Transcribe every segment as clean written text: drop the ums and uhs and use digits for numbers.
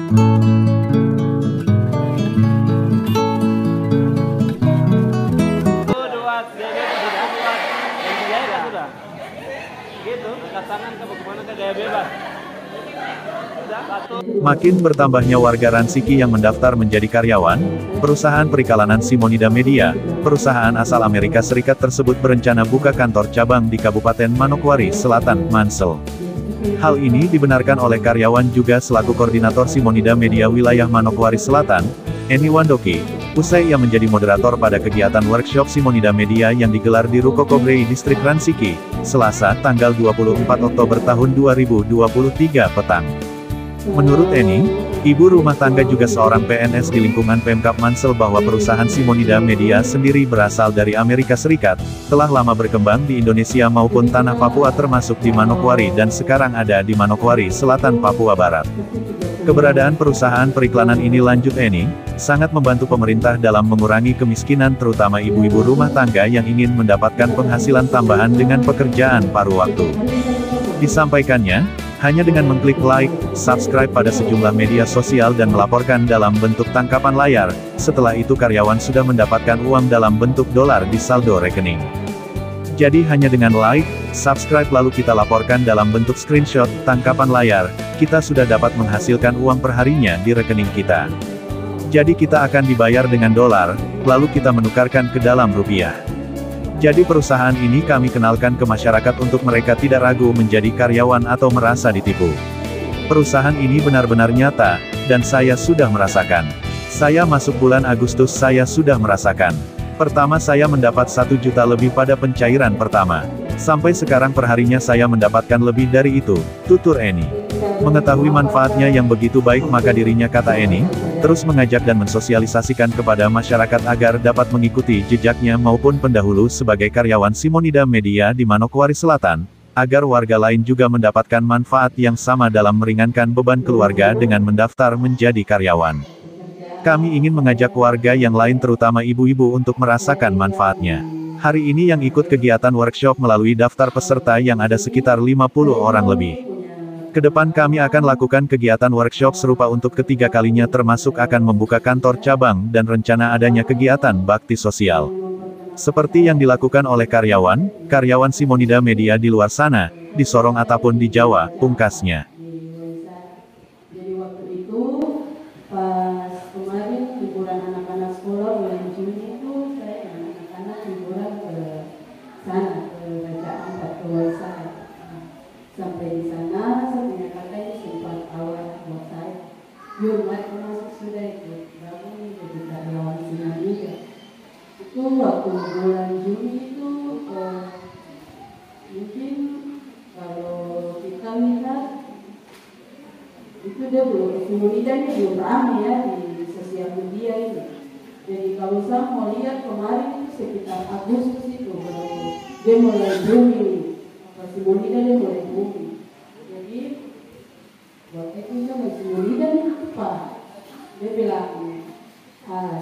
Makin bertambahnya warga Ransiki yang mendaftar menjadi karyawan, perusahaan periklanan Simonida Media, perusahaan asal Amerika Serikat tersebut berencana buka kantor cabang di Kabupaten Manokwari Selatan, Mansel. Hal ini dibenarkan oleh karyawan juga selaku koordinator Simonida Media wilayah Manokwari Selatan, Eni Wandoki, usai ia menjadi moderator pada kegiatan workshop Simonida Media yang digelar di Ruko Kobrei Distrik Ransiki, Selasa, tanggal 24 Oktober tahun 2023 petang. Menurut Eni, ibu rumah tangga juga seorang PNS di lingkungan Pemkab Mansel bahwa perusahaan Simonida Media sendiri berasal dari Amerika Serikat, telah lama berkembang di Indonesia maupun tanah Papua termasuk di Manokwari dan sekarang ada di Manokwari Selatan Papua Barat. Keberadaan perusahaan periklanan ini, lanjut Eni, sangat membantu pemerintah dalam mengurangi kemiskinan terutama ibu-ibu rumah tangga yang ingin mendapatkan penghasilan tambahan dengan pekerjaan paruh waktu. Disampaikannya, hanya dengan mengklik like, subscribe pada sejumlah media sosial dan melaporkan dalam bentuk tangkapan layar, setelah itu karyawan sudah mendapatkan uang dalam bentuk dolar di saldo rekening. Jadi hanya dengan like, subscribe lalu kita laporkan dalam bentuk screenshot, tangkapan layar, kita sudah dapat menghasilkan uang perharinya di rekening kita. Jadi kita akan dibayar dengan dolar, lalu kita menukarkan ke dalam rupiah. Jadi perusahaan ini kami kenalkan ke masyarakat untuk mereka tidak ragu menjadi karyawan atau merasa ditipu. Perusahaan ini benar-benar nyata, dan saya sudah merasakan. Saya masuk bulan Agustus saya sudah merasakan. Pertama saya mendapat 1 juta lebih pada pencairan pertama. Sampai sekarang perharinya saya mendapatkan lebih dari itu, tutur Eni. Mengetahui manfaatnya yang begitu baik maka dirinya, kata Eni, terus mengajak dan mensosialisasikan kepada masyarakat agar dapat mengikuti jejaknya maupun pendahulu sebagai karyawan Simonida Media di Manokwari Selatan, agar warga lain juga mendapatkan manfaat yang sama dalam meringankan beban keluarga dengan mendaftar menjadi karyawan. Kami ingin mengajak warga yang lain terutama ibu-ibu untuk merasakan manfaatnya. Hari ini yang ikut kegiatan workshop melalui daftar peserta yang ada sekitar 50 orang lebih. Kedepan kami akan lakukan kegiatan workshop serupa untuk ketiga kalinya termasuk akan membuka kantor cabang dan rencana adanya kegiatan bakti sosial. Seperti yang dilakukan oleh karyawan Simonida Media di luar sana, di Sorong ataupun di Jawa, pungkasnya. Jadi waktu itu, pas kemarin liburan anak-anak sekolah bulan Juni itu, saya dan anak-anak liburan ke sana, ke Raja Ampat, ke Walsai. Sampai di sana, saya punya kakak ini sempat awal buat saya. Yuk, mari masuk sudah ikut bangun jadi karyawan Simonida. Itu waktu bulan Juni itu, mungkin kalau kita lihat, itu dia belum, Simonida ini belum ramai ya di sosial media ini. Jadi kalau saya mau lihat kemarin itu sekitar Agustus itu baru dia mulai booming. Simonida dia mulai booming. Jadi waktu itu sama Simonida ini apa? Dia bilang,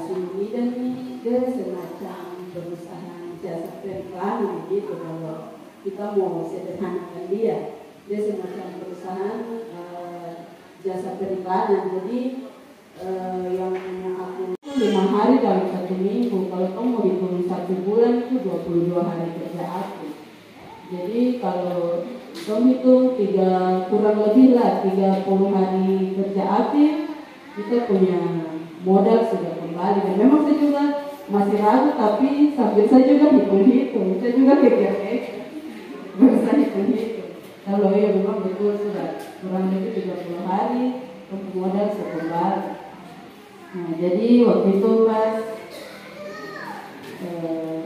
Simonida ini dia semacam perusahaan jasa periklanan gitu kalau kita mau sederhanakan dia. Dia semacam perusahaan jasa periklanan. Jadi yang punya aku 5 hari dalam 1 minggu. Kalau kamu mau dihitung 1 bulan itu 22 hari kerja aktif. Jadi kalau kamu itu kurang lebih lah 30 hari kerja aktif, kita punya modal sudah kembali. Dan memang saya juga masih ragu, tapi sambil saya juga hitung-hitung, saya juga kekeh-kekeh, berusaha hitung-hitung. Kalau ya memang betul sudah kurang lebih 30 hari untuk modal sekembali. Nah, jadi waktu itu pas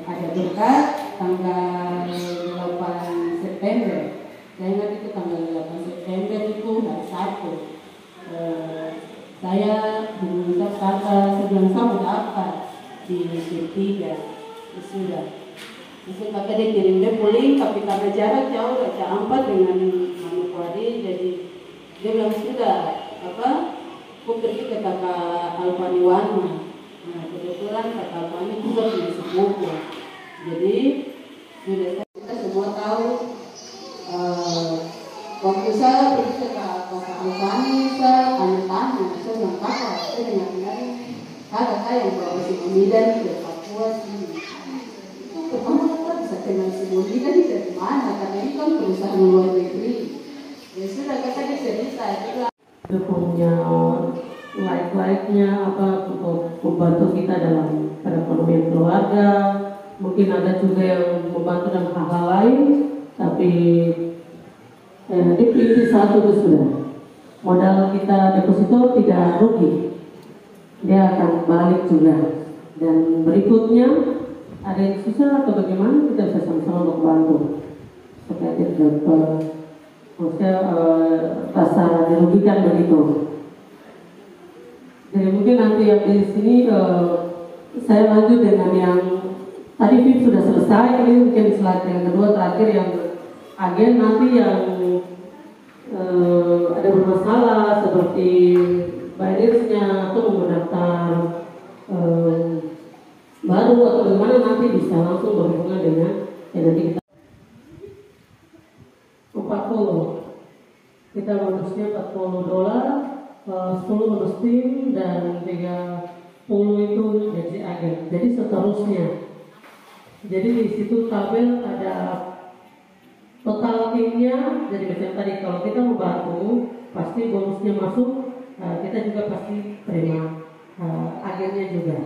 ada berkat tanggal 8 September. Saya ingat itu tanggal 8 September itu hari Sabtu. Saya diminta kakak sebelum saya mendaftar di P3 sudah. Terus kakak dia kirim dia puling, tapi karena jarak jauh Raja Ampat dengan Manokwari, jadi dia bilang sudah aku pergi ke kakak Alfani Wana. Nah kebetulan kakak Alfani juga punya sepupu. Jadi sudah kita semua tahu waktu saya pergi ke kakak Alfani, saya tanya-tanya, saya kakak yang bawa Simonida nih dari Papua sini. Itu pertama kita bisa kenal Simonida nih dari mana? Karena ini kan perusahaan luar negeri. Ya sudah kakak dia cerita itu. Itu punya like-like-nya apa untuk membantu kita dalam perekonomian keluarga. Mungkin ada juga yang membantu dalam hal-hal lain, tapi inti satu itu sudah modal kita deposito tidak rugi, dia akan balik juga. Dan berikutnya ada yang susah atau bagaimana kita bisa sama-sama untuk bantu supaya tidak dapat maksudnya rasa dirugikan begitu. Jadi mungkin nanti yang di sini saya lanjut dengan yang tadi VIP sudah selesai, ini mungkin slide yang kedua terakhir yang agen nanti yang ada bermasalah seperti buyers-nya atau mau mendaftar baru atau bagaimana nanti bisa langsung berhubungan dengan yang nanti kita 40 kita bonusnya $40, 10 bonus tim dan 30 itu jadi agen. Jadi seterusnya. Jadi di situ tabel ada total timnya. Jadi macam tadi kalau kita membantu pasti bonusnya masuk, kita juga pasti terima agennya juga.